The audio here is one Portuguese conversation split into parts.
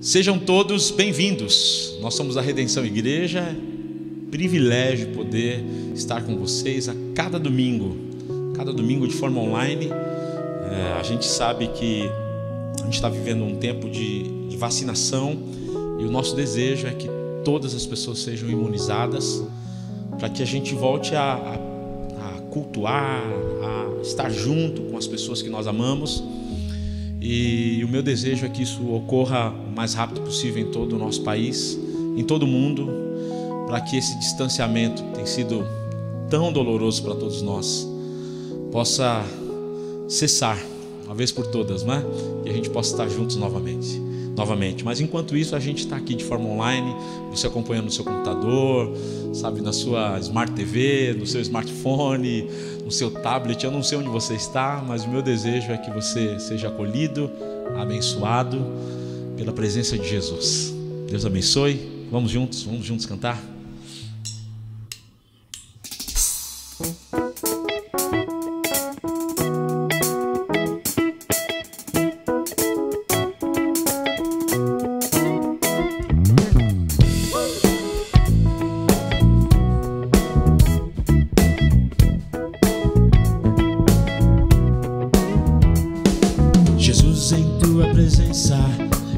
Sejam todos bem-vindos. Nós somos a Redenção Igreja. Privilégio poder estar com vocês a cada domingo de forma online. A gente sabe que a gente está vivendo um tempo de vacinação e o nosso desejo é que todas as pessoas sejam imunizadas para que a gente volte a cultuar, a estar junto com as pessoas que nós amamos. E o meu desejo é que isso ocorra o mais rápido possível em todo o nosso país, em todo o mundo, para que esse distanciamento, que tem sido tão doloroso para todos nós, possa cessar, uma vez por todas, né? E a gente possa estar juntos novamente. Mas enquanto isso, a gente está aqui de forma online, você acompanhando no seu computador, sabe, na sua Smart TV, no seu smartphone, no seu tablet. Eu não sei onde você está, mas o meu desejo é que você seja acolhido, abençoado pela presença de Jesus. Deus abençoe. Vamos juntos cantar.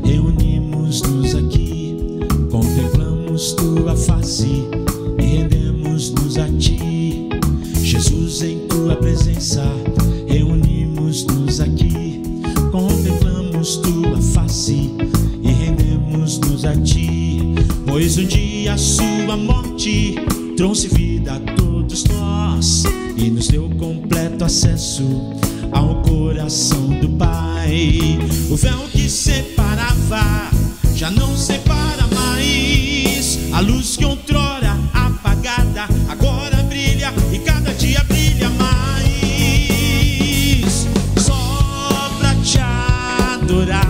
Reunimos-nos aqui, contemplamos tua face e rendemos-nos a ti. Jesus, em tua presença, reunimos-nos aqui, contemplamos tua face e rendemos-nos a ti. Pois um dia a sua morte trouxe vida a todos nós e nos deu completo acesso ao coração do Pai. O véu que separava já não separa mais. A luz que outrora apagada agora brilha e cada dia brilha mais. Só pra te adorar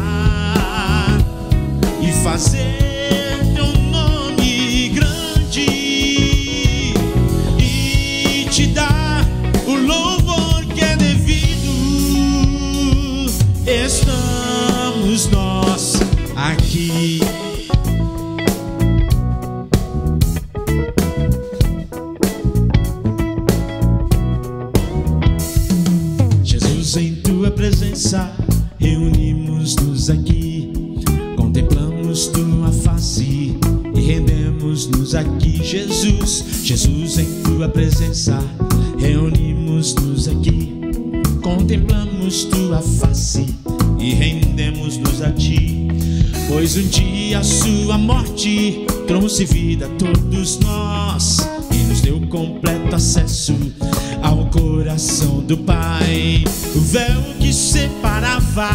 e fazer teu nome grande e te dar o louvor que é devido. Estamos nós aqui. Jesus, em tua presença, reunimos-nos aqui, contemplamos tua face e rendemos-nos aqui. Jesus, em tua presença, reunimos-nos aqui, contemplamos tua face e rendemos-nos a ti. Pois um dia a sua morte trouxe vida a todos nós e nos deu completo acesso ao coração do Pai. O véu que separava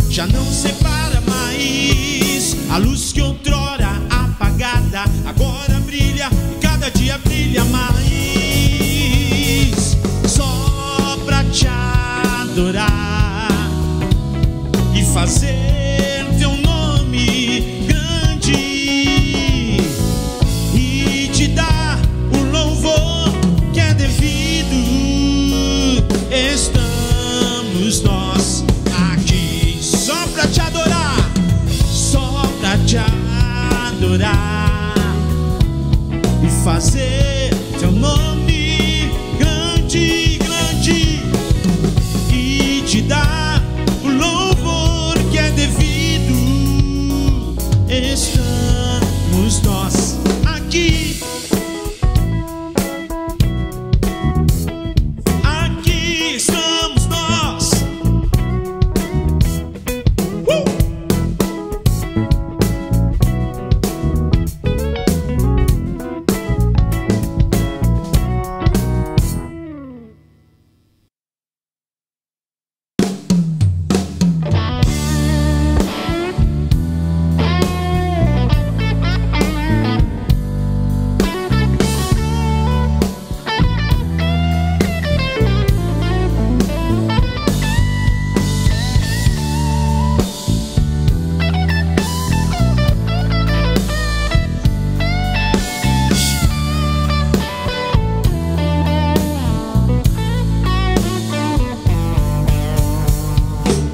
já não separa mais. A luz que outrora apagada agora brilha e cada dia brilha mais. Só pra te adorar e fazer teu nome grande e te dar o louvor que é devido. Estamos nós aqui só pra te adorar, só pra te adorar e fazer teu nome grande e te dar o louvor que é devido. Estamos nós aqui. Aqui estamos nós.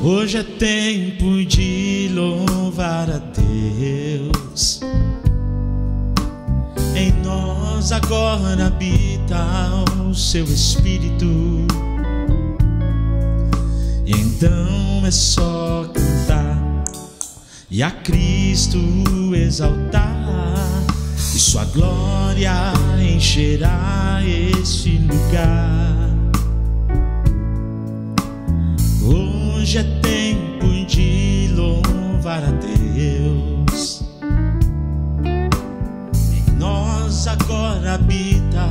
Hoje é tempo de louvar a Deus. Em nós agora habita o seu Espírito, e então é só cantar e a Cristo exaltar, e sua glória encherá este lugar. Hoje é tempo de louvar a Deus. Em nós agora habita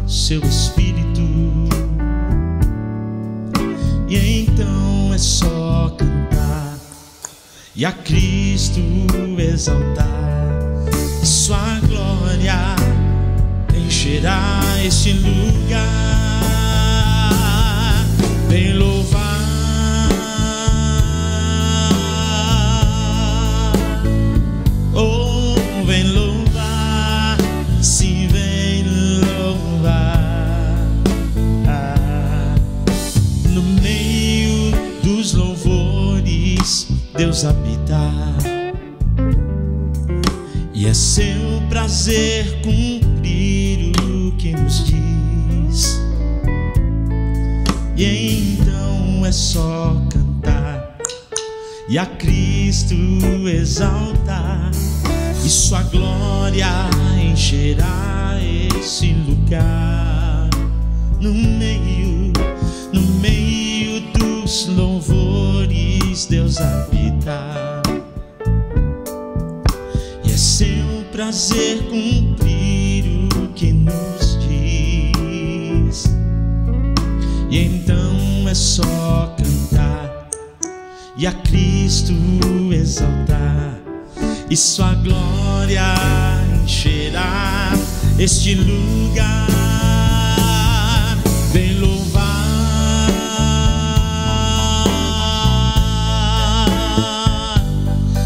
o seu Espírito, e então é só cantar e a Cristo exaltar, e sua glória encherá este lugar. Vem louvar, oh, vem louvar, sim, vem louvar. No meio dos louvores Deus habita, e é seu prazer cumprir o que nos diz. E então é só cantar e a Cristo exaltar, e sua glória encherá esse lugar. No meio dos louvores Deus habita, e é seu prazer cumprir o que nos diz. E então é só cantar e a Cristo exaltar, e sua glória encherá este lugar. Vem louvar,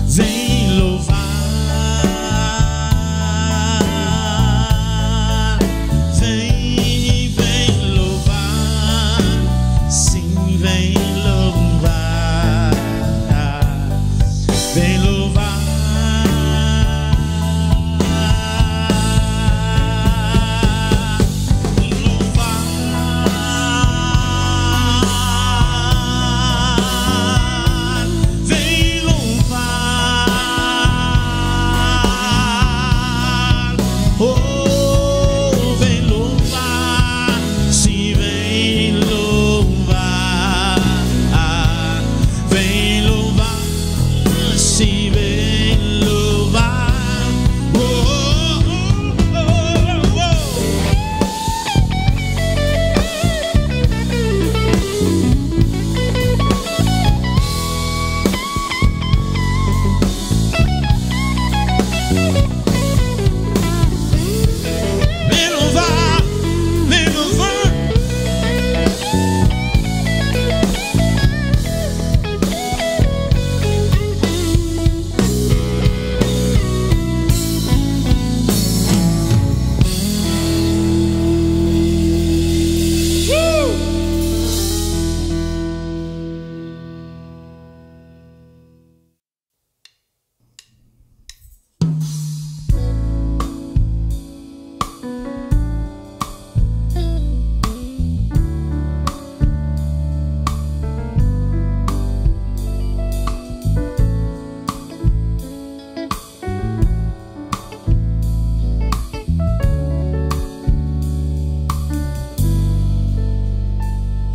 vem louvar, vem louvar, sim, vem louvar, vem louvar.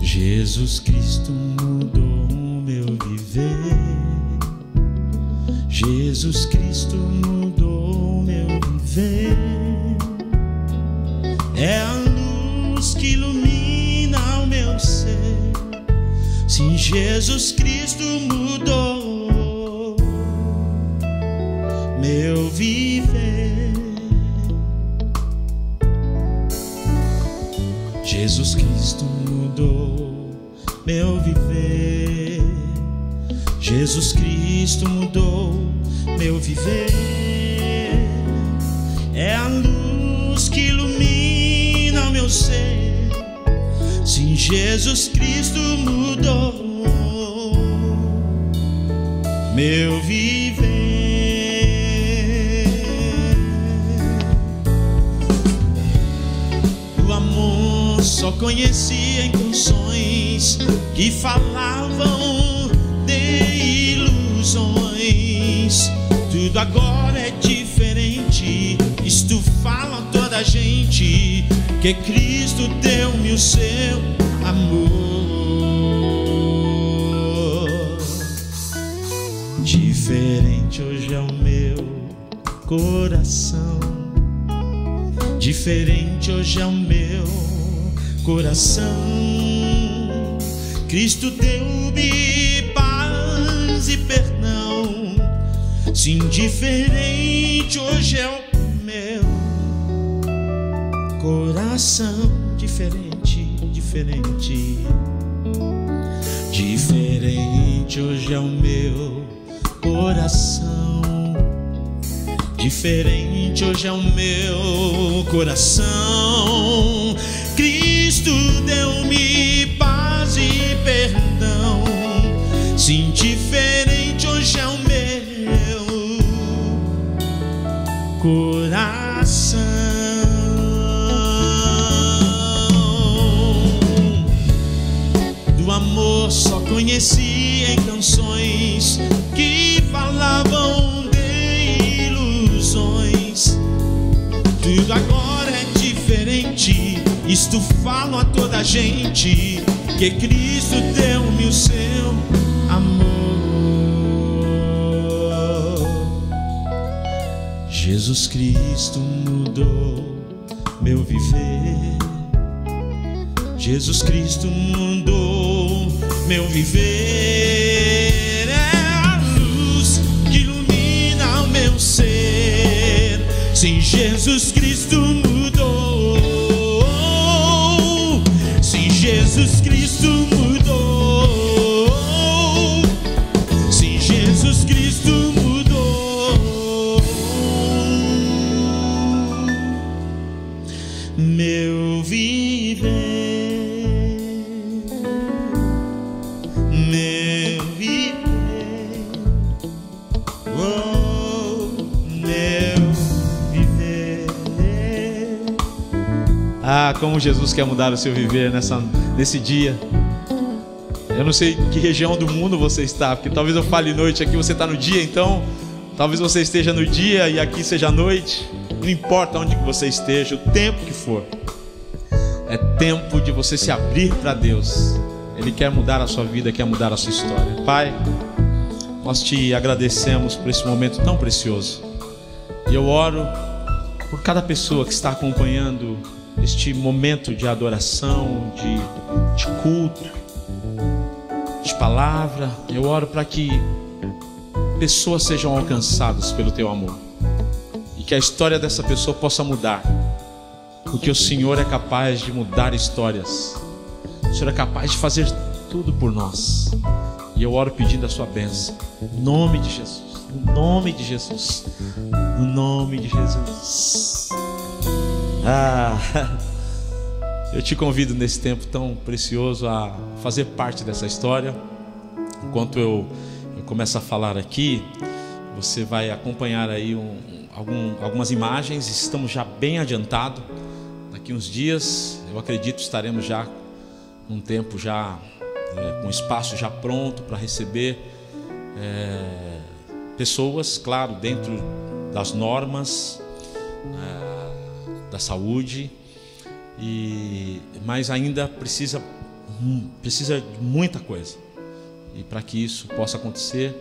Jesus Cristo mudou o meu viver. Jesus Cristo mudou o meu viver. É a luz que ilumina o meu ser. Sim, Jesus Cristo mudou meu viver. Jesus Cristo mudou meu viver. Jesus Cristo mudou meu viver. É a luz que ilumina o meu ser. Sim, Jesus Cristo mudou meu viver. O amor só conhecia em canções que falavam de ilusões. Tudo agora é diferente, isto fala a toda a gente, que Cristo deu-me o seu amor. Diferente hoje é o meu coração, diferente hoje é o meu coração. Cristo deu-me paz e perdão. Sim, diferente hoje é o meu coração. Diferente, diferente, diferente hoje é o meu coração. Diferente hoje é o meu coração. Cristo deu-me paz e perdão. Sim, diferente hoje é o meu coração. Do amor só conhecia em canções que falavam de ilusões. Tudo agora é diferente, isto falo a toda a gente, que Cristo deu-me o seu amor. Jesus Cristo mudou meu viver. Jesus Cristo mudou meu viver. É a luz que ilumina o meu ser. Sim, Jesus Cristo mudou. Sim, Jesus Cristo mudou. Sim, Jesus Cristo mudou meu viver. Meu viver. Oh, meu viver. Ah, como Jesus quer mudar o seu viver nesse dia. Eu não sei em que região do mundo você está, porque talvez eu fale noite aqui, você está no dia, então talvez você esteja no dia e aqui seja noite. Não importa onde que você esteja, o tempo que for, é tempo de você se abrir para Deus. Ele quer mudar a sua vida, quer mudar a sua história. Pai, nós te agradecemos por esse momento tão precioso. E eu oro por cada pessoa que está acompanhando este momento de adoração, de culto, de palavra. Eu oro para que pessoas sejam alcançadas pelo teu amor e que a história dessa pessoa possa mudar, porque o Senhor é capaz de mudar histórias. O Senhor é capaz de fazer tudo por nós. E eu oro pedindo a sua bênção, no nome de Jesus, no nome de Jesus, no nome de Jesus. Eu te convido nesse tempo tão precioso a fazer parte dessa história. Enquanto eu começo a falar aqui, você vai acompanhar aí algumas imagens. Estamos já bem adiantado. Daqui uns dias, eu acredito, estaremos já num tempo já com espaço já pronto para receber pessoas, claro, dentro das normas da saúde, mas ainda precisa de muita coisa. E para que isso possa acontecer,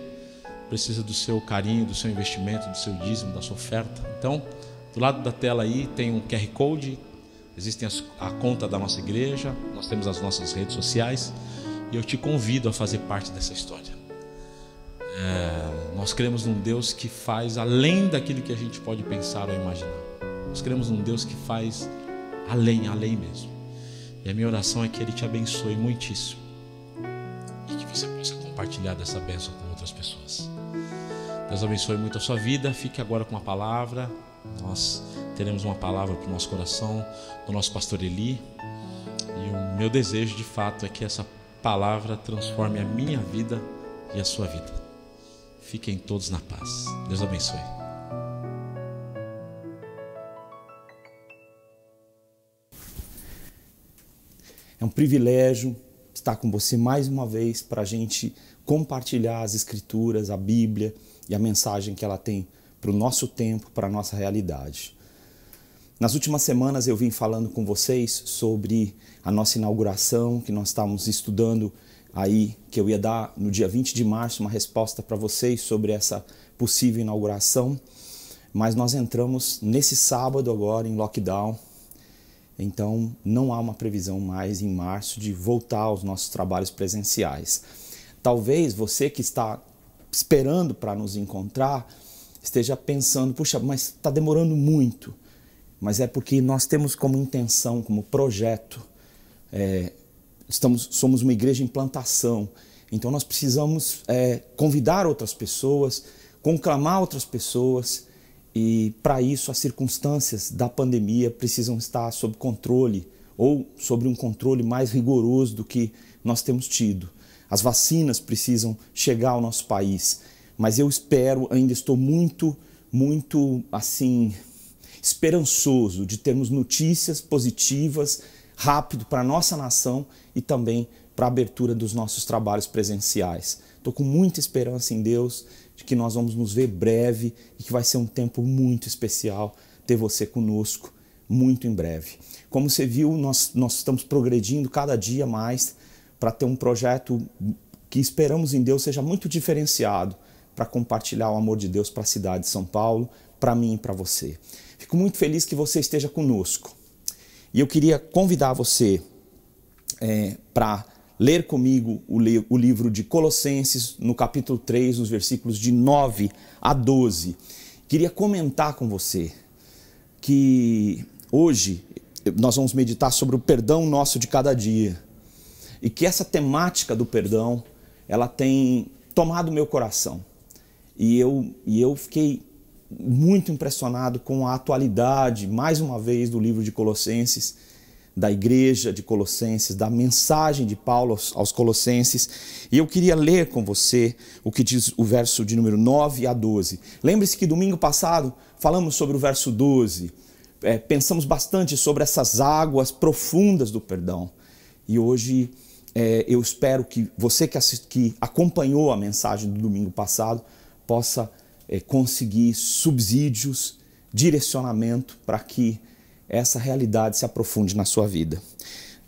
precisa do seu carinho, do seu investimento, do seu dízimo, da sua oferta. Então, do lado da tela aí tem um QR Code, existe a conta da nossa igreja, nós temos as nossas redes sociais, e eu te convido a fazer parte dessa história. Nós cremos num Deus que faz além daquilo que a gente pode pensar ou imaginar. Nós cremos num Deus que faz além mesmo. E a minha oração é que Ele te abençoe muitíssimo e que você possa compartilhar dessa bênção com outras pessoas. Deus abençoe muito a sua vida. Fique agora com a palavra. Nós teremos uma palavra para o nosso coração do nosso pastor Eli. E o meu desejo de fato é que essa palavra transforme a minha vida e a sua vida. Fiquem todos na paz. Deus abençoe. É um privilégio estar com você mais uma vez para a gente compartilhar as Escrituras, a Bíblia e a mensagem que ela tem para o nosso tempo, para a nossa realidade. Nas últimas semanas eu vim falando com vocês sobre a nossa inauguração, que nós estávamos estudando aí, que eu ia dar no dia 20 de março uma resposta para vocês sobre essa possível inauguração, mas nós entramos nesse sábado agora em lockdown, então não há uma previsão mais em março de voltar aos nossos trabalhos presenciais. Talvez você que está esperando para nos encontrar esteja pensando, puxa, mas está demorando muito. Mas é porque nós temos como intenção, como projeto, somos uma igreja em plantação, então nós precisamos convidar outras pessoas, conclamar outras pessoas, e para isso as circunstâncias da pandemia precisam estar sob controle, ou sobre um controle mais rigoroso do que nós temos tido. As vacinas precisam chegar ao nosso país, mas eu espero, ainda estou muito assim, esperançoso de termos notícias positivas, rápido para a nossa nação e também para a abertura dos nossos trabalhos presenciais. Estou com muita esperança em Deus de que nós vamos nos ver breve e que vai ser um tempo muito especial ter você conosco muito em breve. Como você viu, nós estamos progredindo cada dia mais para ter um projeto que esperamos em Deus seja muito diferenciado para compartilhar o amor de Deus para a cidade de São Paulo, para mim e para você. Fico muito feliz que você esteja conosco. E eu queria convidar você para ler comigo o livro de Colossenses, no capítulo 3, nos versículos de 9 a 12. Queria comentar com você que hoje nós vamos meditar sobre o perdão nosso de cada dia. E que essa temática do perdão, ela tem tomado meu coração. E eu fiquei muito impressionado com a atualidade, mais uma vez, do livro de Colossenses, da igreja de Colossenses, da mensagem de Paulo aos Colossenses. E eu queria ler com você o que diz o verso de número 9 a 12. Lembre-se que domingo passado falamos sobre o verso 12. Pensamos bastante sobre essas águas profundas do perdão. E hoje eu espero que você que acompanhou a mensagem do domingo passado possa conseguir subsídios, direcionamento para que essa realidade se aprofunde na sua vida.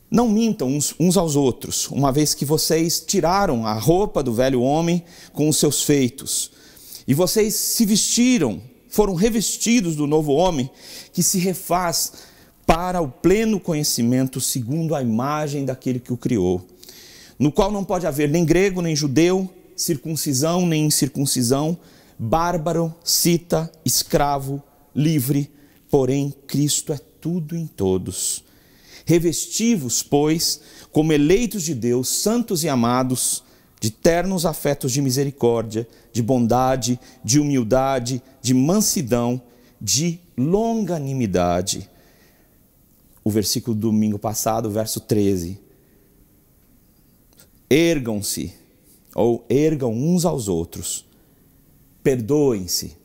Não mintam uns aos outros, uma vez que vocês tiraram a roupa do velho homem com os seus feitos, e vocês se vestiram, foram revestidos do novo homem, que se refaz para o pleno conhecimento segundo a imagem daquele que o criou, no qual não pode haver nem grego, nem judeu, circuncisão, nem incircuncisão, bárbaro, cita, escravo, livre, porém Cristo é tudo em todos. Revesti-vos, pois, como eleitos de Deus, santos e amados, de ternos afetos de misericórdia, de bondade, de humildade, de mansidão, de longanimidade. O versículo do domingo passado, verso 13. Ergam-se, ou ergam uns aos outros, perdoem-se,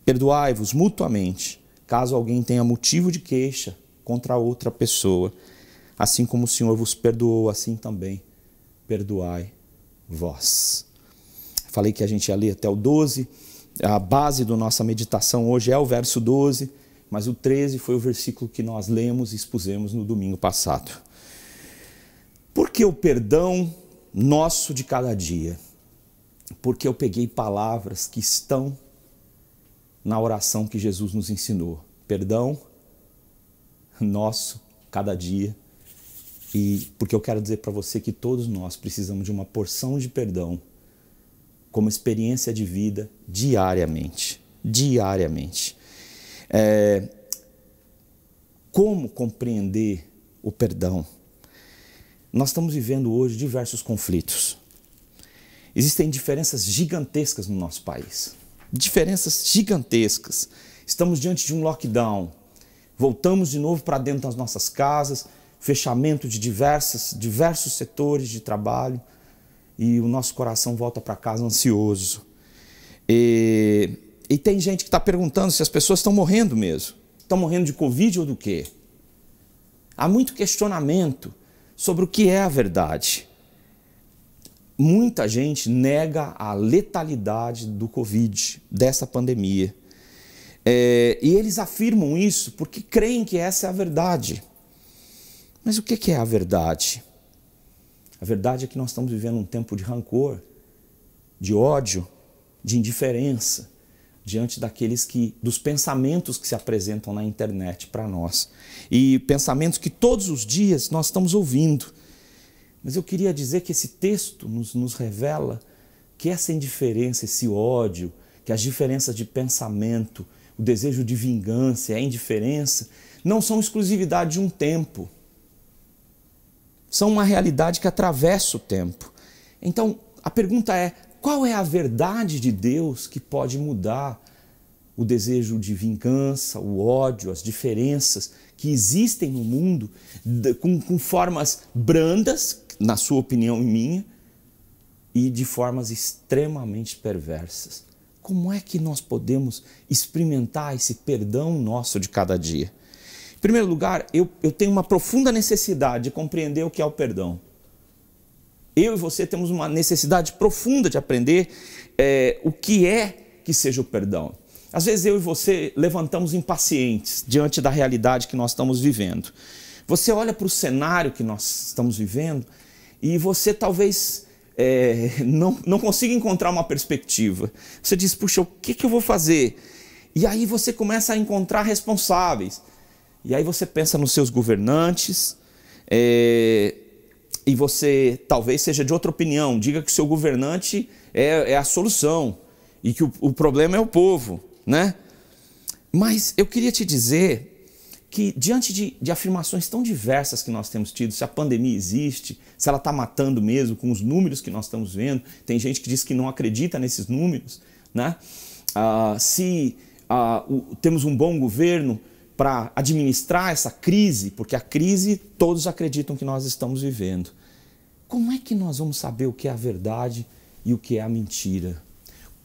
perdoai-vos mutuamente, caso alguém tenha motivo de queixa contra outra pessoa. Assim como o Senhor vos perdoou, assim também perdoai vós. Falei que a gente ia ler até o 12, a base da nossa meditação hoje é o verso 12, mas o 13 foi o versículo que nós lemos e expusemos no domingo passado. Por que o perdão nosso de cada dia? Porque eu peguei palavras que estão na oração que Jesus nos ensinou. Perdão nosso cada dia. E porque eu quero dizer para você que todos nós precisamos de uma porção de perdão como experiência de vida diariamente. Diariamente. Como compreender o perdão? Nós estamos vivendo hoje diversos conflitos. Existem diferenças gigantescas no nosso país. Diferenças gigantescas. Estamos diante de um lockdown. Voltamos de novo para dentro das nossas casas, fechamento de diversos setores de trabalho. e o nosso coração volta para casa ansioso. E tem gente que está perguntando se as pessoas estão morrendo mesmo. Estão morrendo de Covid ou do quê? Há muito questionamento sobre o que é a verdade. Muita gente nega a letalidade do Covid, dessa pandemia. E eles afirmam isso porque creem que essa é a verdade. Mas o que é a verdade? A verdade é que nós estamos vivendo um tempo de rancor, de ódio, de indiferença diante dos pensamentos que se apresentam na internet para nós. E pensamentos que todos os dias nós estamos ouvindo. Mas eu queria dizer que esse texto nos revela que essa indiferença, esse ódio, que as diferenças de pensamento, o desejo de vingança, a indiferença, não são exclusividade de um tempo. São uma realidade que atravessa o tempo. Então, a pergunta é, qual é a verdade de Deus que pode mudar o desejo de vingança, o ódio, as diferenças que existem no mundo com formas brandas, na sua opinião e minha, e de formas extremamente perversas? Como é que nós podemos experimentar esse perdão nosso de cada dia? Em primeiro lugar, eu tenho uma profunda necessidade de compreender o que é o perdão. Eu e você temos uma necessidade profunda de aprender o que é que seja o perdão. Às vezes eu e você levantamos impacientes diante da realidade que nós estamos vivendo. Você olha para o cenário que nós estamos vivendo e você talvez não consiga encontrar uma perspectiva. Você diz, puxa, o que eu vou fazer? E aí você começa a encontrar responsáveis. E aí você pensa nos seus governantes, e você talvez seja de outra opinião, diga que o seu governante é a solução e que o problema é o povo, né? Mas eu queria te dizer que diante de afirmações tão diversas que nós temos tido, se a pandemia existe, se ela está matando mesmo, com os números que nós estamos vendo, tem gente que diz que não acredita nesses números, né? Temos um bom governo para administrar essa crise, porque a crise todos acreditam que nós estamos vivendo. Como é que nós vamos saber o que é a verdade e o que é a mentira?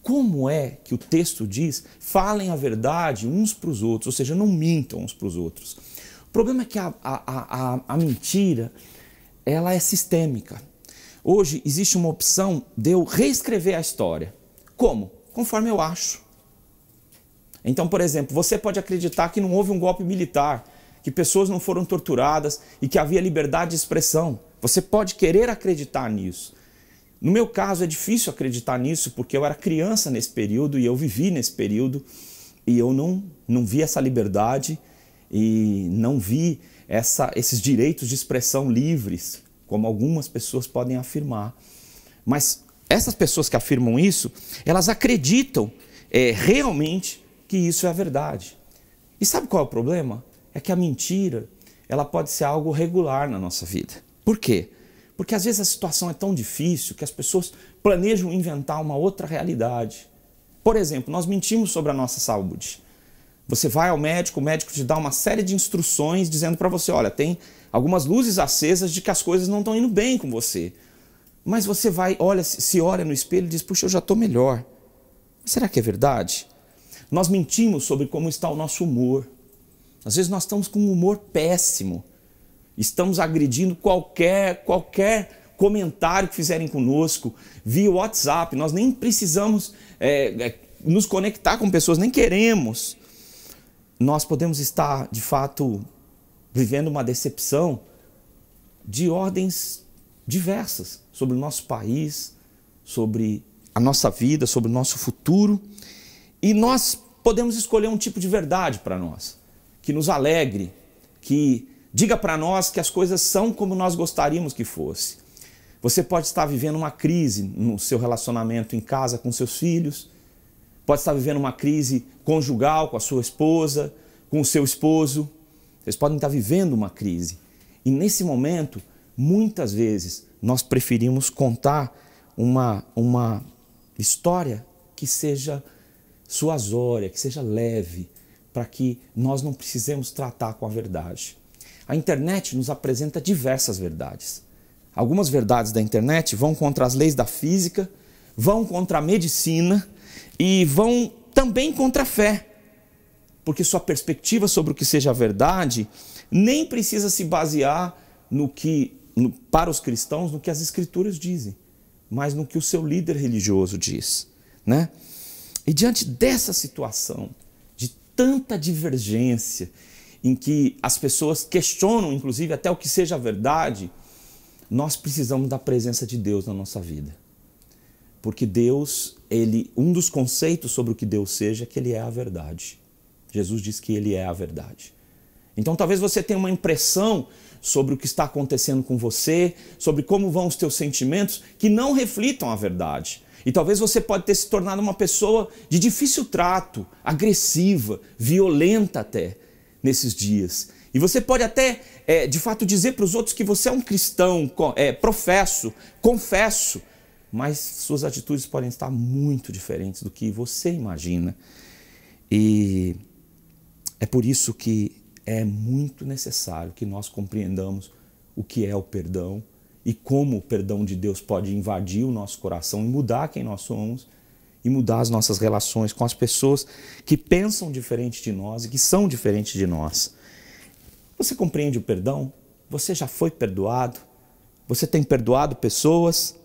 Como é que o texto diz, falem a verdade uns para os outros, ou seja, não mintam uns para os outros? O problema é que a mentira, ela é sistêmica. Hoje existe uma opção de eu reescrever a história. Como? Conforme eu acho. Então, por exemplo, você pode acreditar que não houve um golpe militar, que pessoas não foram torturadas e que havia liberdade de expressão. Você pode querer acreditar nisso. No meu caso é difícil acreditar nisso porque eu era criança nesse período e eu vivi nesse período e eu não vi essa liberdade e não vi esses direitos de expressão livres, como algumas pessoas podem afirmar. Mas essas pessoas que afirmam isso, elas acreditam realmente que isso é a verdade. E sabe qual é o problema? É que a mentira, ela pode ser algo regular na nossa vida. Por quê? Porque às vezes a situação é tão difícil que as pessoas planejam inventar uma outra realidade. Por exemplo, nós mentimos sobre a nossa saúde. Você vai ao médico, o médico te dá uma série de instruções dizendo para você, olha, tem algumas luzes acesas de que as coisas não estão indo bem com você. Mas você se olha no espelho e diz, puxa, eu já estou melhor. Mas será que é verdade? Nós mentimos sobre como está o nosso humor. Às vezes nós estamos com um humor péssimo. Estamos agredindo qualquer comentário que fizerem conosco via WhatsApp. Nós nem precisamos nos conectar com pessoas, nem queremos. Nós podemos estar, de fato, vivendo uma decepção de ordens diversas sobre o nosso país, sobre a nossa vida, sobre o nosso futuro. E nós podemos escolher um tipo de verdade para nós, que nos alegre, que diga para nós que as coisas são como nós gostaríamos que fosse. Você pode estar vivendo uma crise no seu relacionamento em casa com seus filhos, pode estar vivendo uma crise conjugal com a sua esposa, com o seu esposo. Vocês podem estar vivendo uma crise. E nesse momento, muitas vezes, nós preferimos contar uma história que seja suasória, que seja leve, para que nós não precisemos tratar com a verdade. A internet nos apresenta diversas verdades. Algumas verdades da internet vão contra as leis da física, vão contra a medicina e vão também contra a fé. Porque sua perspectiva sobre o que seja a verdade nem precisa se basear para os cristãos no que as escrituras dizem, mas no que o seu líder religioso diz, né? E diante dessa situação, de tanta divergência, em que as pessoas questionam, inclusive, até o que seja a verdade, nós precisamos da presença de Deus na nossa vida. Porque Deus, um dos conceitos sobre o que Deus seja é que Ele é a verdade. Jesus diz que Ele é a verdade. Então talvez você tenha uma impressão sobre o que está acontecendo com você, sobre como vão os teus sentimentos, que não reflitam a verdade. E talvez você pode ter se tornado uma pessoa de difícil trato, agressiva, violenta até, nesses dias. E você pode até, de fato, dizer para os outros que você é um cristão, professo, confesso, mas suas atitudes podem estar muito diferentes do que você imagina. E é por isso que é muito necessário que nós compreendamos o que é o perdão e como o perdão de Deus pode invadir o nosso coração e mudar quem nós somos e mudar as nossas relações com as pessoas que pensam diferente de nós e que são diferentes de nós. Você compreende o perdão? Você já foi perdoado? Você tem perdoado pessoas?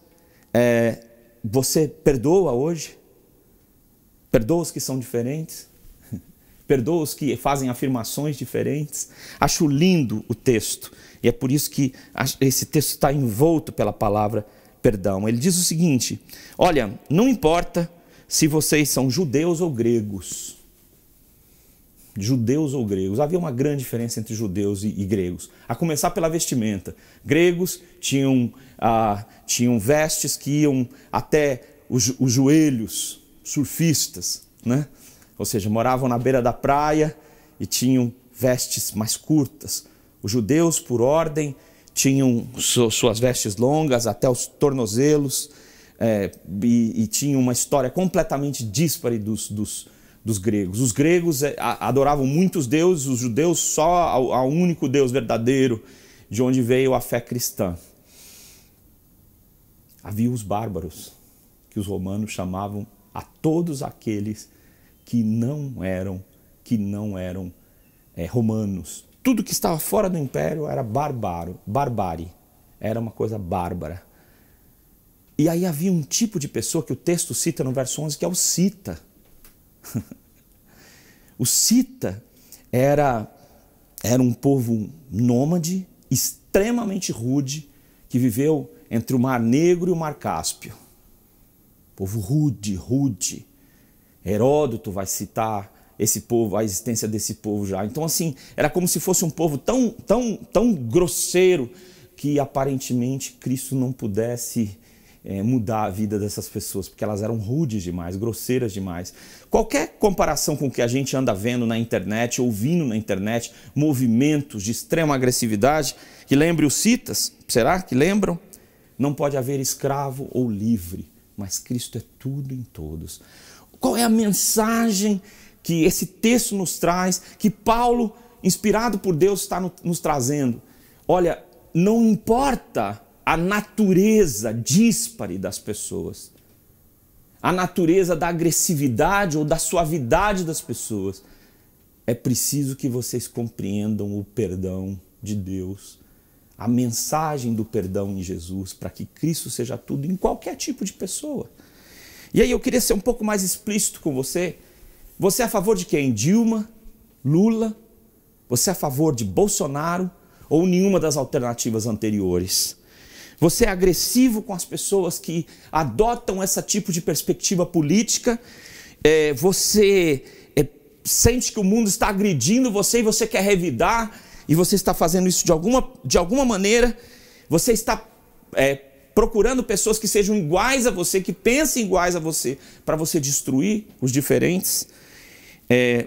Você perdoa hoje? Perdoa os que são diferentes? Perdoa os que fazem afirmações diferentes? Acho lindo o texto. E é por isso que esse texto está envolto pela palavra perdão. Ele diz o seguinte: olha, não importa se vocês são judeus ou gregos. Judeus ou gregos. Havia uma grande diferença entre judeus e gregos. A começar pela vestimenta. Gregos tinham vestes que iam até os joelhos, surfistas, né? Ou seja, moravam na beira da praia e tinham vestes mais curtas. Os judeus, por ordem, tinham suas vestes longas até os tornozelos e tinham uma história completamente díspare dos gregos. Os gregos adoravam muitos deuses, os judeus só ao único Deus verdadeiro, de onde veio a fé cristã. Havia os bárbaros, que os romanos chamavam a todos aqueles que não eram romanos. Tudo que estava fora do império era barbárie, era uma coisa bárbara. E aí havia um tipo de pessoa que o texto cita no verso 11, que é o cita. O cita era um povo nômade, extremamente rude, que viveu entre o Mar Negro e o Mar Cáspio. Povo rude. Heródoto vai citar esse povo, a existência desse povo já. Então, assim, era como se fosse um povo tão grosseiro que aparentemente Cristo não pudesse mudar a vida dessas pessoas, porque elas eram rudes demais, grosseiras demais. Qualquer comparação com o que a gente anda vendo na internet, ouvindo na internet, movimentos de extrema agressividade, que lembre os citas, será que lembram? Não pode haver escravo ou livre, mas Cristo é tudo em todos. Qual é a mensagem que esse texto nos traz, que Paulo, inspirado por Deus, está nos trazendo? Olha, não importa a natureza díspare das pessoas, a natureza da agressividade ou da suavidade das pessoas, é preciso que vocês compreendam o perdão de Deus, a mensagem do perdão em Jesus, para que Cristo seja tudo em qualquer tipo de pessoa. E aí eu queria ser um pouco mais explícito com você. Você é a favor de quem? Dilma? Lula? Você é a favor de Bolsonaro? Ou nenhuma das alternativas anteriores? Você é agressivo com as pessoas que adotam esse tipo de perspectiva política? Você sente que o mundo está agredindo você e você quer revidar? E você está fazendo isso de alguma maneira? Você está procurando pessoas que sejam iguais a você, que pensem iguais a você, para você destruir os diferentes?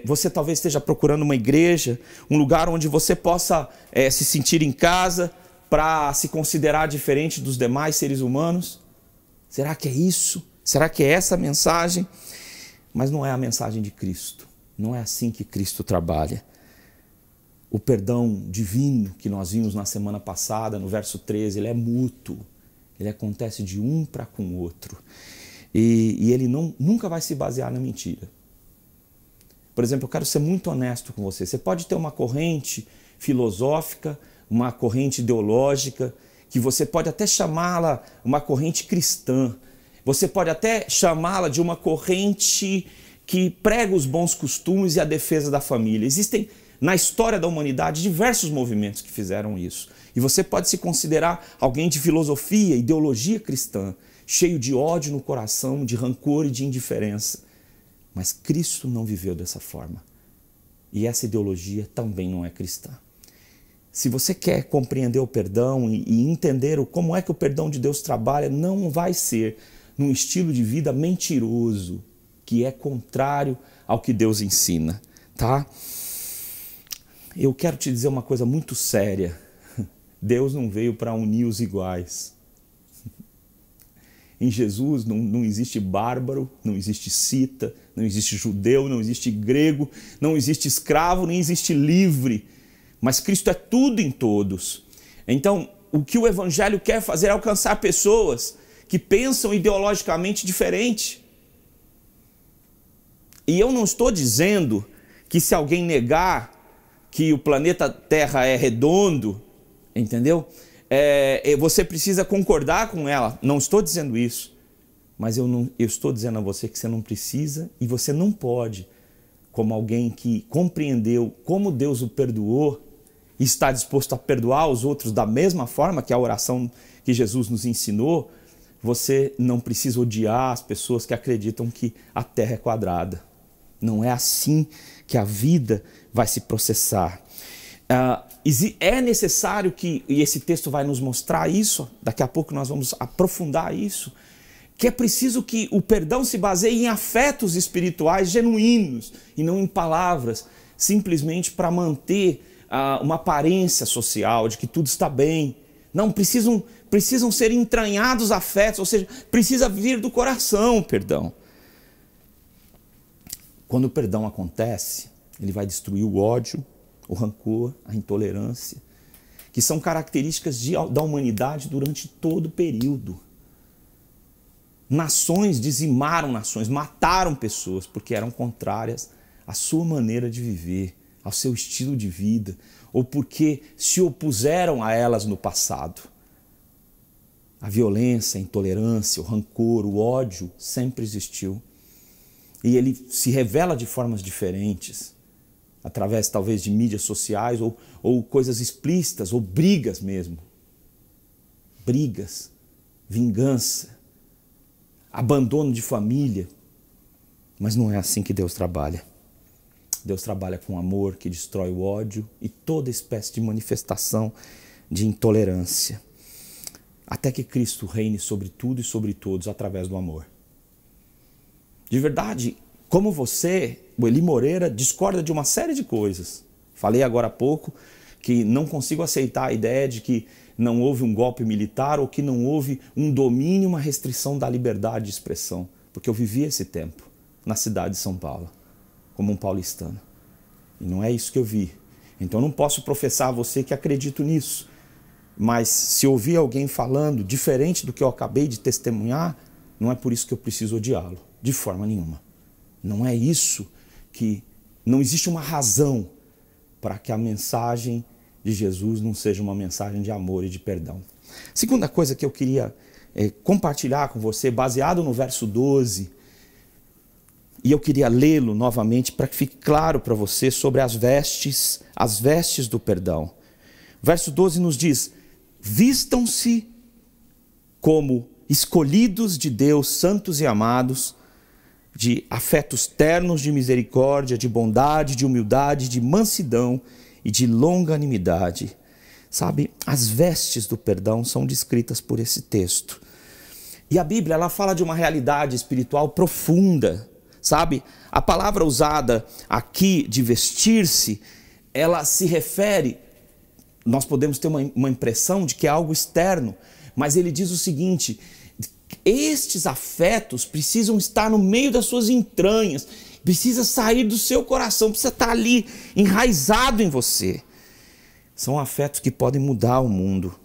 Você talvez esteja procurando uma igreja, um lugar onde você possa se sentir em casa, para se considerar diferente dos demais seres humanos? Será que é isso? Será que é essa a mensagem? Mas não é a mensagem de Cristo. Não é assim que Cristo trabalha. O perdão divino que nós vimos na semana passada, no verso 13, ele é mútuo. Ele acontece de um para com o outro. E ele nunca vai se basear na mentira. Por exemplo, eu quero ser muito honesto com você. Você pode ter uma corrente filosófica, uma corrente ideológica, que você pode até chamá-la uma corrente cristã. Você pode até chamá-la de uma corrente que prega os bons costumes e a defesa da família. Existem na história da humanidade diversos movimentos que fizeram isso. E você pode se considerar alguém de filosofia, ideologia cristã, cheio de ódio no coração, de rancor e de indiferença. Mas Cristo não viveu dessa forma. E essa ideologia também não é cristã. Se você quer compreender o perdão e entender como é que o perdão de Deus trabalha, não vai ser num estilo de vida mentiroso, que é contrário ao que Deus ensina, tá? Eu quero te dizer uma coisa muito séria. Deus não veio para unir os iguais. Em Jesus não existe bárbaro, não existe cita, não existe judeu, não existe grego, não existe escravo, nem existe livre. Mas Cristo é tudo em todos. Então, o que o Evangelho quer fazer é alcançar pessoas que pensam ideologicamente diferente. E eu não estou dizendo que se alguém negar que o planeta Terra é redondo, entendeu? Você precisa concordar com ela. Não estou dizendo isso. Mas eu estou dizendo a você que você não precisa e você não pode, como alguém que compreendeu como Deus o perdoou e está disposto a perdoar os outros da mesma forma que a oração que Jesus nos ensinou, você não precisa odiar as pessoas que acreditam que a Terra é quadrada. Não é assim que a vida vai se processar. É necessário que, e esse texto vai nos mostrar isso, daqui a pouco nós vamos aprofundar isso, que é preciso que o perdão se baseie em afetos espirituais genuínos e não em palavras, simplesmente para manter uma aparência social de que tudo está bem. Não, precisam ser entranhados afetos, ou seja, precisa vir do coração o perdão. Quando o perdão acontece, ele vai destruir o ódio, o rancor, a intolerância, que são características da humanidade durante todo o período. Nações dizimaram nações, mataram pessoas porque eram contrárias à sua maneira de viver, ao seu estilo de vida, ou porque se opuseram a elas no passado. A violência, a intolerância, o rancor, o ódio sempre existiu. E ele se revela de formas diferentes, através talvez de mídias sociais ou coisas explícitas, ou brigas mesmo. Brigas, vingança, abandono de família. Mas não é assim que Deus trabalha. Deus trabalha com amor que destrói o ódio e toda espécie de manifestação de intolerância. Até que Cristo reine sobre tudo e sobre todos através do amor. De verdade, como você, o Eli Moreira, discorda de uma série de coisas. Falei agora há pouco que não consigo aceitar a ideia de que não houve um golpe militar ou que não houve um domínio, uma restrição da liberdade de expressão. Porque eu vivi esse tempo na cidade de São Paulo, como um paulistano. E não é isso que eu vi. Então eu não posso professar a você que acredito nisso. Mas se ouvir alguém falando diferente do que eu acabei de testemunhar, não é por isso que eu preciso odiá-lo. De forma nenhuma. Não é isso que... Não existe uma razão para que a mensagem de Jesus não seja uma mensagem de amor e de perdão. Segunda coisa que eu queria compartilhar com você, baseado no verso 12, e eu queria lê-lo novamente para que fique claro para você sobre as vestes do perdão. O verso 12 nos diz: vistam-se como escolhidos de Deus, santos e amados, de afetos ternos, de misericórdia, de bondade, de humildade, de mansidão e de longanimidade. Sabe, as vestes do perdão são descritas por esse texto. E a Bíblia, ela fala de uma realidade espiritual profunda, sabe? A palavra usada aqui de vestir-se, ela se refere, nós podemos ter uma impressão de que é algo externo, mas ele diz o seguinte: estes afetos precisam estar no meio das suas entranhas, precisa sair do seu coração, precisa estar ali enraizado em você. São afetos que podem mudar o mundo.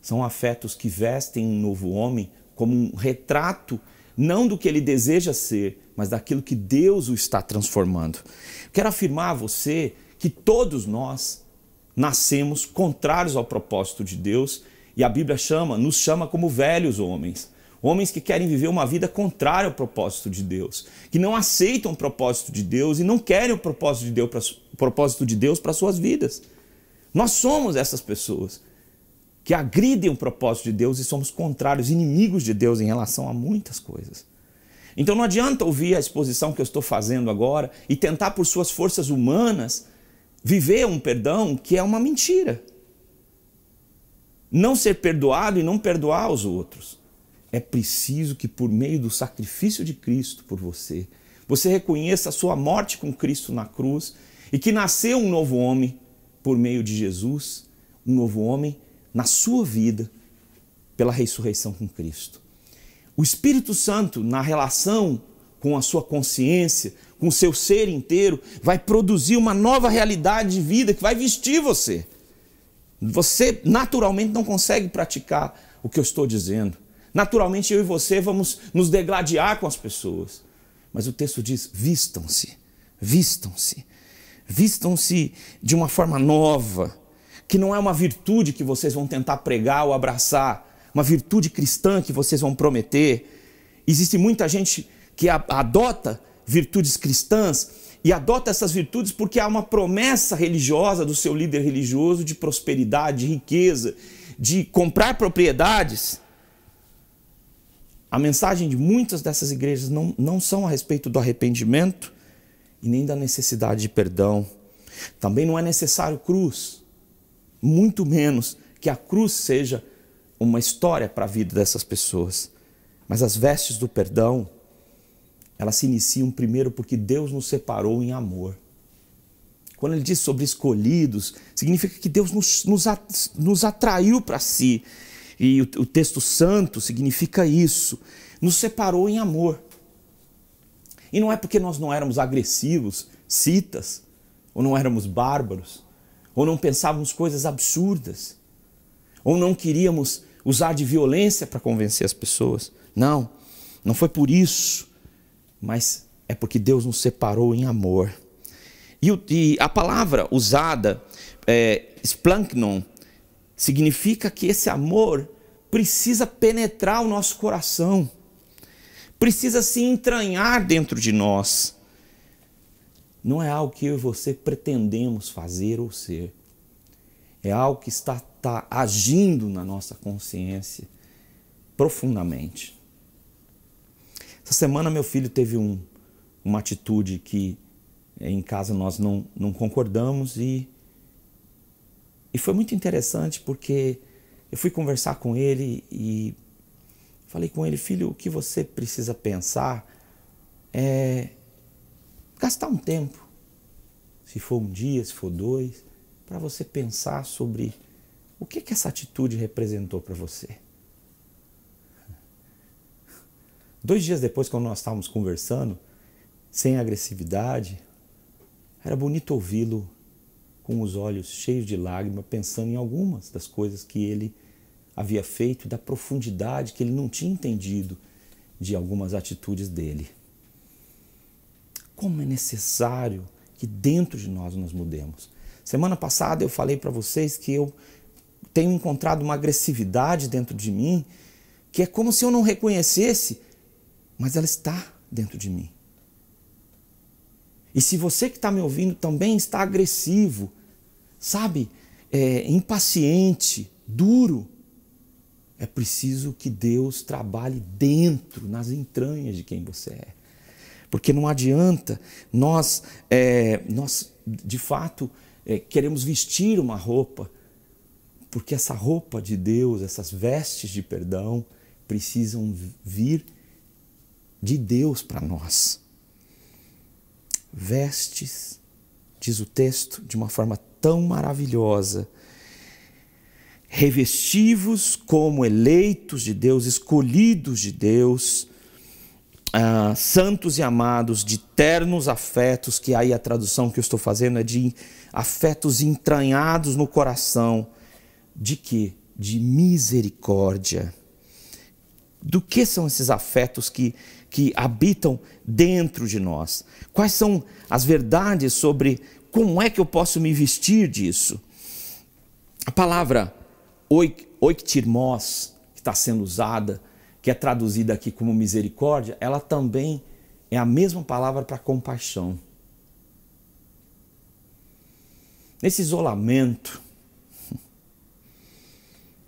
São afetos que vestem um novo homem como um retrato, não do que ele deseja ser, mas daquilo que Deus o está transformando. Quero afirmar a você que todos nós nascemos contrários ao propósito de Deus, e a Bíblia nos chama como velhos homens. Homens que querem viver uma vida contrária ao propósito de Deus, que não aceitam o propósito de Deus e não querem o propósito de Deus para suas vidas. Nós somos essas pessoas que agridem o propósito de Deus e somos contrários, inimigos de Deus em relação a muitas coisas. Então não adianta ouvir a exposição que eu estou fazendo agora e tentar por suas forças humanas viver um perdão que é uma mentira. Não ser perdoado e não perdoar os outros. É preciso que por meio do sacrifício de Cristo por você, você reconheça a sua morte com Cristo na cruz e que nasceu um novo homem por meio de Jesus, um novo homem na sua vida pela ressurreição com Cristo. O Espírito Santo, na relação com a sua consciência, com o seu ser inteiro, vai produzir uma nova realidade de vida que vai vestir você. Você naturalmente não consegue praticar o que eu estou dizendo. Naturalmente eu e você vamos nos degladiar com as pessoas. Mas o texto diz, vistam-se, vistam-se. Vistam-se de uma forma nova, que não é uma virtude que vocês vão tentar pregar ou abraçar, uma virtude cristã que vocês vão prometer. Existe muita gente que adota virtudes cristãs e adota essas virtudes porque há uma promessa religiosa do seu líder religioso de prosperidade, de riqueza, de comprar propriedades. A mensagem de muitas dessas igrejas não são a respeito do arrependimento e nem da necessidade de perdão. Também não é necessário cruz, muito menos que a cruz seja uma história para a vida dessas pessoas. Mas as vestes do perdão, elas se iniciam primeiro porque Deus nos separou em amor. Quando ele diz sobre escolhidos, significa que Deus nos atraiu para si. E o texto santo significa isso, nos separou em amor. E não é porque nós não éramos agressivos, citas, ou não éramos bárbaros, ou não pensávamos coisas absurdas, ou não queríamos usar de violência para convencer as pessoas. Não, não foi por isso, mas é porque Deus nos separou em amor. E a palavra usada, splanknon, significa que esse amor precisa penetrar o nosso coração, precisa se entranhar dentro de nós. Não é algo que eu e você pretendemos fazer ou ser. É algo que está agindo na nossa consciência profundamente. Essa semana meu filho teve uma atitude que em casa nós não concordamos e foi muito interessante porque eu fui conversar com ele e falei com ele, filho, o que você precisa pensar é gastar um tempo, se for um dia, se for 2, para você pensar sobre o que essa atitude representou para você. 2 dias depois, quando nós estávamos conversando, sem agressividade, era bonito ouvi-lo com os olhos cheios de lágrimas, pensando em algumas das coisas que ele havia feito, da profundidade que ele não tinha entendido de algumas atitudes dele. Como é necessário que dentro de nós mudemos. Semana passada eu falei para vocês que eu tenho encontrado uma agressividade dentro de mim, que é como se eu não reconhecesse, mas ela está dentro de mim. E se você que está me ouvindo também está agressivo, sabe, impaciente, duro, é preciso que Deus trabalhe dentro, nas entranhas de quem você é. Porque não adianta nós de fato, queremos vestir uma roupa, porque essa roupa de Deus, essas vestes de perdão, precisam vir de Deus para nós. Vestes, diz o texto, de uma forma tão maravilhosa, revestivos como eleitos de Deus, escolhidos de Deus, santos e amados, de ternos afetos, que aí a tradução que eu estou fazendo é de afetos entranhados no coração. De quê? De misericórdia. Do que são esses afetos que habitam dentro de nós? Quais são as verdades sobre como é que eu posso me vestir disso? A palavra oiktirmos, que está sendo usada, que é traduzida aqui como misericórdia, ela também é a mesma palavra para compaixão. Nesse isolamento,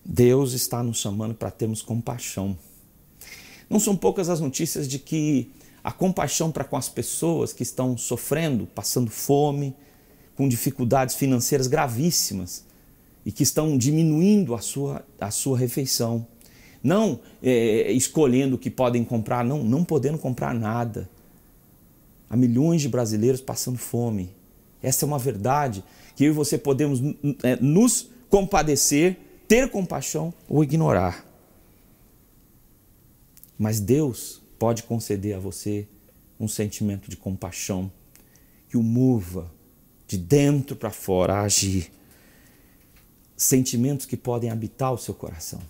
Deus está nos chamando para termos compaixão. Não são poucas as notícias de que a compaixão para com as pessoas que estão sofrendo, passando fome, com dificuldades financeiras gravíssimas e que estão diminuindo a sua refeição. Não escolhendo o que podem comprar, não podendo comprar nada. Há milhões de brasileiros passando fome. Essa é uma verdade que eu e você podemos nos compadecer, ter compaixão ou ignorar. Mas Deus pode conceder a você um sentimento de compaixão que o mova de dentro para fora a agir. Sentimentos que podem habitar o seu coração.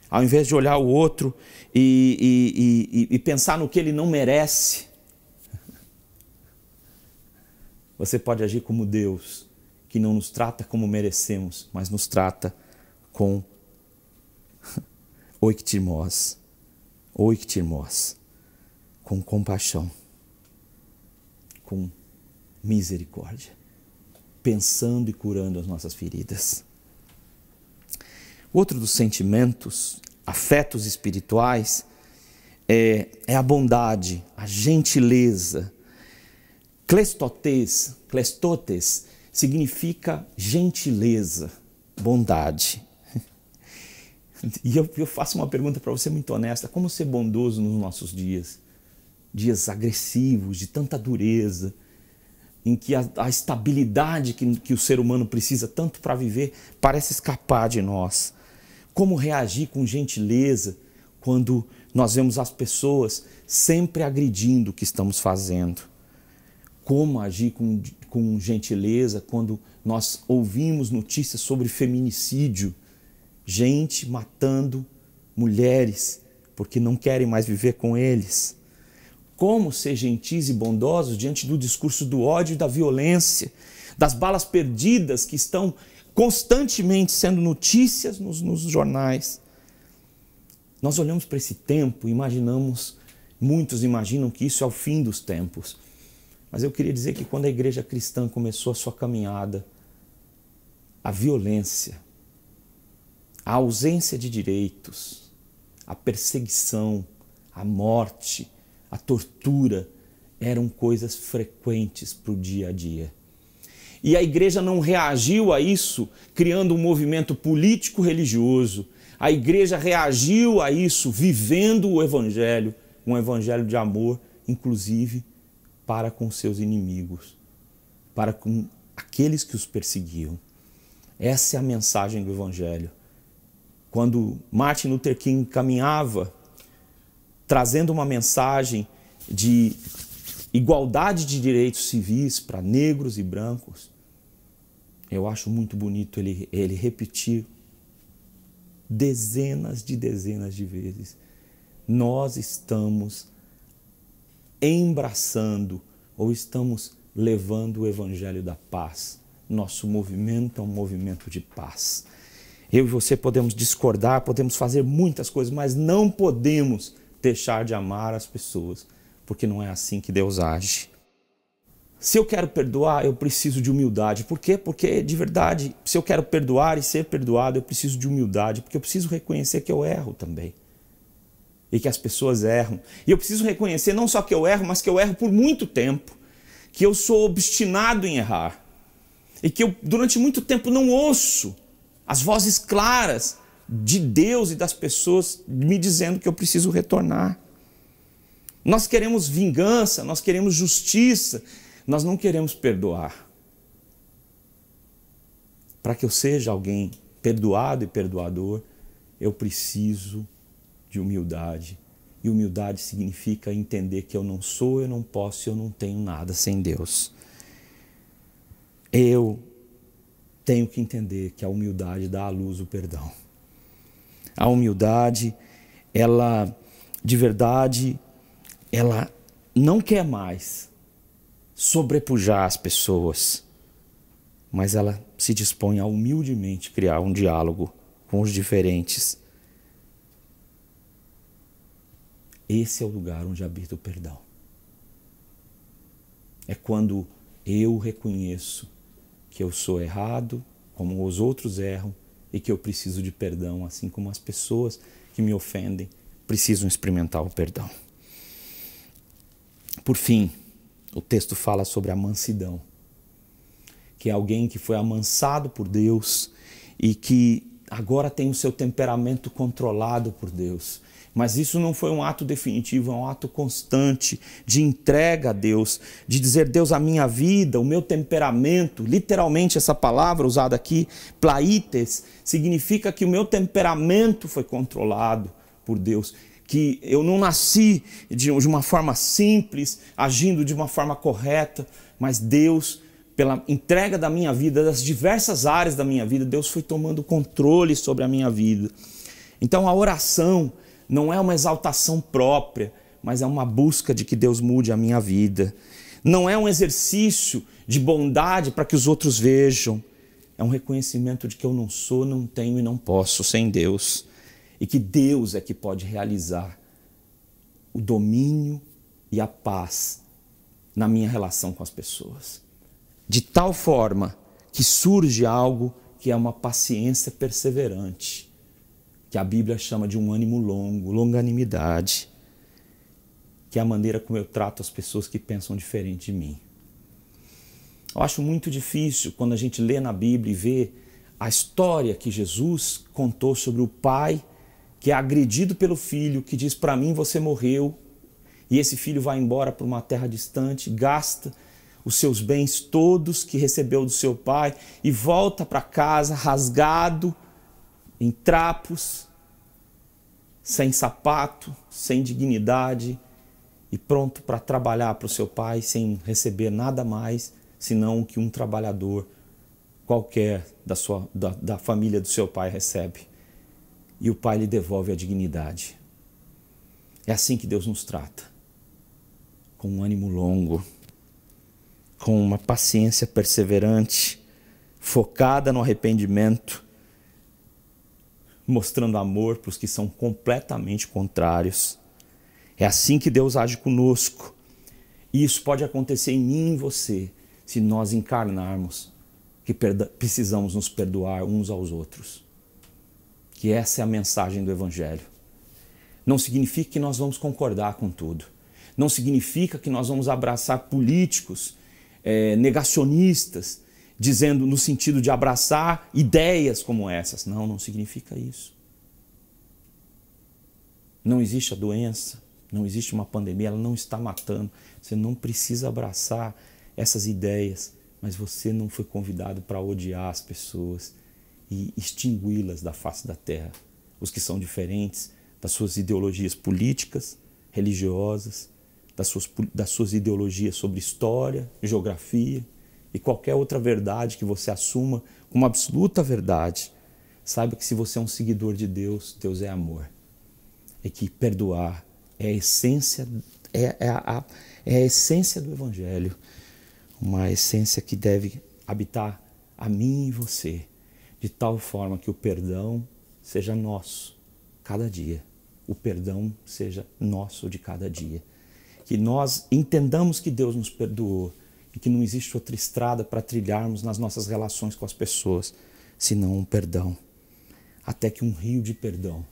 Ao invés de olhar o outro e pensar no que ele não merece, você pode agir como Deus, que não nos trata como merecemos, mas nos trata com oiktirmos, com compaixão, com misericórdia, pensando e curando as nossas feridas. Outro dos sentimentos, afetos espirituais, é a bondade, a gentileza. Klestotes significa gentileza, bondade. E eu faço uma pergunta para você muito honesta: como ser bondoso nos nossos dias? Dias agressivos, de tanta dureza, em que a estabilidade que o ser humano precisa tanto para viver parece escapar de nós. Como reagir com gentileza quando nós vemos as pessoas sempre agredindo o que estamos fazendo? Como agir com gentileza quando nós ouvimos notícias sobre feminicídio? Gente matando mulheres porque não querem mais viver com eles. Como ser gentis e bondosos diante do discurso do ódio e da violência, das balas perdidas que estão constantemente sendo notícias nos jornais. Nós olhamos para esse tempo e muitos imaginam que isso é o fim dos tempos. Mas eu queria dizer que quando a igreja cristã começou a sua caminhada, a violência, a ausência de direitos, a perseguição, a morte, a tortura eram coisas frequentes para o dia a dia. E a igreja não reagiu a isso criando um movimento político-religioso. A igreja reagiu a isso vivendo o evangelho, um evangelho de amor, inclusive para com seus inimigos, para com aqueles que os perseguiam. Essa é a mensagem do evangelho. Quando Martin Luther King caminhava trazendo uma mensagem de igualdade de direitos civis para negros e brancos, eu acho muito bonito ele repetir dezenas de vezes: nós estamos embraçando ou estamos levando o evangelho da paz. Nosso movimento é um movimento de paz. Eu e você podemos discordar, podemos fazer muitas coisas, mas não podemos deixar de amar as pessoas, porque não é assim que Deus age. Se eu quero perdoar, eu preciso de humildade. Por quê? Porque, de verdade, se eu quero perdoar e ser perdoado, eu preciso de humildade, porque eu preciso reconhecer que eu erro também. E que as pessoas erram. E eu preciso reconhecer não só que eu erro, mas que eu erro por muito tempo. Que eu sou obstinado em errar. E que eu, durante muito tempo, não ouço as vozes claras de Deus e das pessoas me dizendo que eu preciso retornar. Nós queremos vingança, nós queremos justiça, nós não queremos perdoar. Para que eu seja alguém perdoado e perdoador, eu preciso de humildade E humildade significa entender que eu não sou, eu não posso, eu não tenho nada sem Deus. Eu tenho que entender que a humildade dá à luz o perdão. A humildade, ela, de verdade, ela não quer mais sobrepujar as pessoas, mas ela se dispõe a humildemente criar um diálogo com os diferentes. Esse é o lugar onde habita o perdão. É quando eu reconheço que eu sou errado, como os outros erram, e que eu preciso de perdão, assim como as pessoas que me ofendem precisam experimentar o perdão. Por fim, o texto fala sobre a mansidão, que é alguém que foi amansado por Deus e que agora tem o seu temperamento controlado por Deus. Mas isso não foi um ato definitivo, é um ato constante de entrega a Deus, de dizer: Deus, a minha vida, o meu temperamento, literalmente essa palavra usada aqui, plaites, significa que o meu temperamento foi controlado por Deus, que eu não nasci de uma forma simples, agindo de uma forma correta, mas Deus, pela entrega da minha vida, das diversas áreas da minha vida, Deus foi tomando controle sobre a minha vida. Então a oração não é uma exaltação própria, mas é uma busca de que Deus mude a minha vida. Não é um exercício de bondade para que os outros vejam. É um reconhecimento de que eu não sou, não tenho e não posso sem Deus. E que Deus é que pode realizar o domínio e a paz na minha relação com as pessoas. De tal forma que surge algo que é uma paciência perseverante, que a Bíblia chama de um ânimo longo, longanimidade, que é a maneira como eu trato as pessoas que pensam diferente de mim. Eu acho muito difícil quando a gente lê na Bíblia e vê a história que Jesus contou sobre o pai que é agredido pelo filho, que diz: para mim você morreu, e esse filho vai embora para uma terra distante, gasta os seus bens todos que recebeu do seu pai e volta para casa rasgado, em trapos, sem sapato, sem dignidade e pronto para trabalhar para o seu pai sem receber nada mais senão o que um trabalhador qualquer da família do seu pai recebe. E o pai lhe devolve a dignidade. É assim que Deus nos trata, com um ânimo longo, com uma paciência perseverante, focada no arrependimento, mostrando amor para os que são completamente contrários. É assim que Deus age conosco. E isso pode acontecer em mim e em você, se nós encarnarmos que precisamos nos perdoar uns aos outros. Que essa é a mensagem do Evangelho. Não significa que nós vamos concordar com tudo. Não significa que nós vamos abraçar políticos negacionistas, dizendo no sentido de abraçar ideias como essas. Não, não significa isso. Não existe a doença, não existe uma pandemia, ela não está matando. Você não precisa abraçar essas ideias, mas você não foi convidado para odiar as pessoas e extingui-las da face da terra. Os que são diferentes das suas ideologias políticas, religiosas, das suas ideologias sobre história, geografia e qualquer outra verdade que você assuma como absoluta verdade. Saiba que se você é um seguidor de Deus, Deus é amor. E que perdoar é a essência, a essência do Evangelho. Uma essência que deve habitar a mim e você, de tal forma que o perdão seja nosso cada dia. O perdão seja nosso de cada dia. Que nós entendamos que Deus nos perdoou e que não existe outra estrada para trilharmos nas nossas relações com as pessoas, senão um perdão. Até que um rio de perdão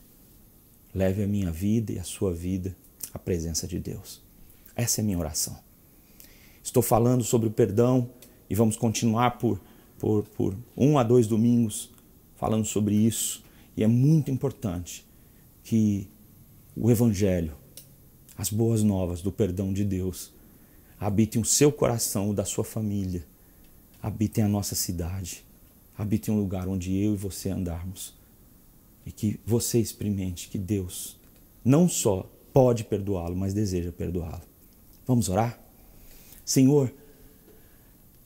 leve a minha vida e a sua vida à presença de Deus. Essa é a minha oração. Estou falando sobre o perdão e vamos continuar por 1 a 2 domingos falando sobre isso. E é muito importante que o Evangelho, as boas novas do perdão de Deus, habitem o seu coração, o da sua família, habitem a nossa cidade, habitem um lugar onde eu e você andarmos. E que você experimente que Deus não só pode perdoá-lo, mas deseja perdoá-lo. Vamos orar? Senhor,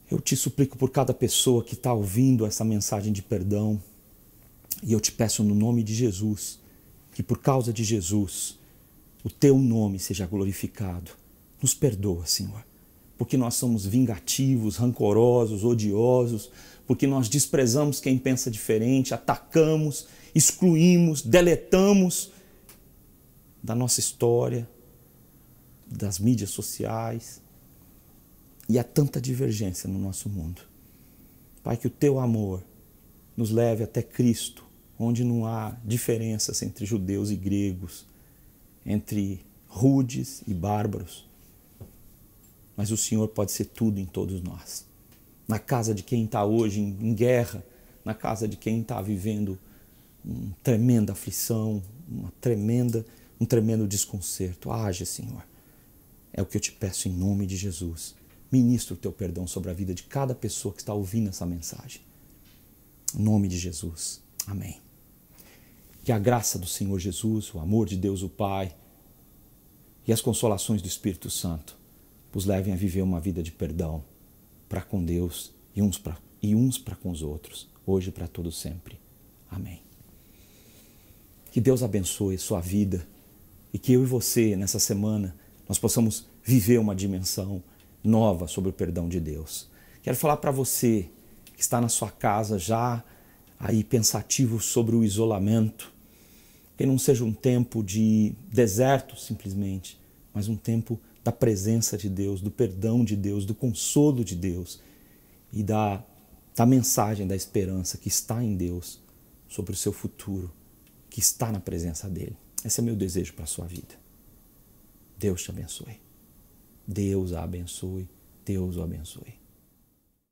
eu te suplico por cada pessoa que está ouvindo essa mensagem de perdão, e eu te peço no nome de Jesus, que por causa de Jesus, o teu nome seja glorificado. Nos perdoa, Senhor, porque nós somos vingativos, rancorosos, odiosos, porque nós desprezamos quem pensa diferente, atacamos, excluímos, deletamos da nossa história, das mídias sociais, e há tanta divergência no nosso mundo. Pai, que o teu amor nos leve até Cristo, onde não há diferenças entre judeus e gregos, entre rudes e bárbaros, mas o Senhor pode ser tudo em todos nós. Na casa de quem está hoje em guerra, na casa de quem está vivendo uma tremenda aflição, um tremendo desconcerto. Age, Senhor. É o que eu te peço em nome de Jesus. Ministra o teu perdão sobre a vida de cada pessoa que está ouvindo essa mensagem. Em nome de Jesus. Amém. Que a graça do Senhor Jesus, o amor de Deus o Pai e as consolações do Espírito Santo os levem a viver uma vida de perdão para com Deus e uns para com os outros, hoje e para todo sempre. Amém. Que Deus abençoe sua vida e que eu e você, nessa semana, nós possamos viver uma dimensão nova sobre o perdão de Deus. Quero falar para você que está na sua casa já aí pensativo sobre o isolamento, que não seja um tempo de deserto simplesmente, mas um tempo da presença de Deus, do perdão de Deus, do consolo de Deus e da mensagem da esperança que está em Deus sobre o seu futuro, que está na presença dEle. Esse é meu desejo para a sua vida. Deus te abençoe. Deus a abençoe. Deus o abençoe.